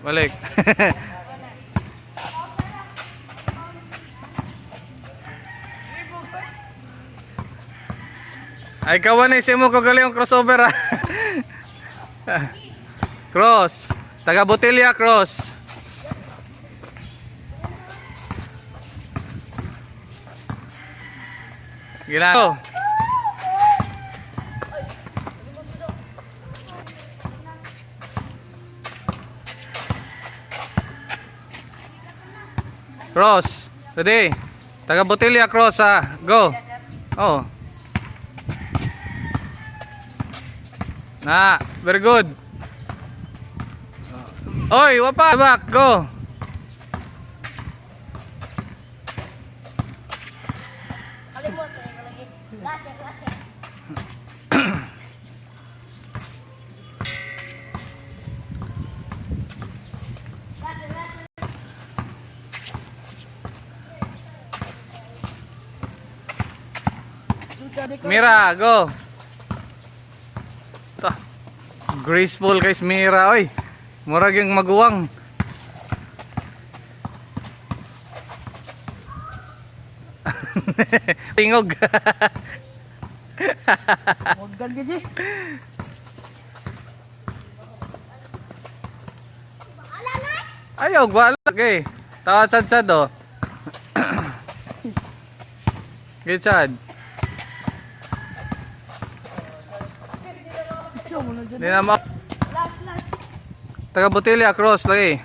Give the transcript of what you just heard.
Balik. Ay kawan eh, simo ko galing yung crossover ah. Cross. Taga Botelya cross. Gila. Oh. Cross. Ready. Taga Botelya cross ah. Go. Oh. Na, very good. Oy, wapa, back, go. Kalimutan ko lagi. Last. Mira, go. Ta. Graceful guys, Mira, oy. Murag yung maguwang. Tingog. Wagdan ka, G. Ayaw, balak eh. Tawa sad oh. Gitsad. Di na mo. Last. Taga Botelya cross lagi.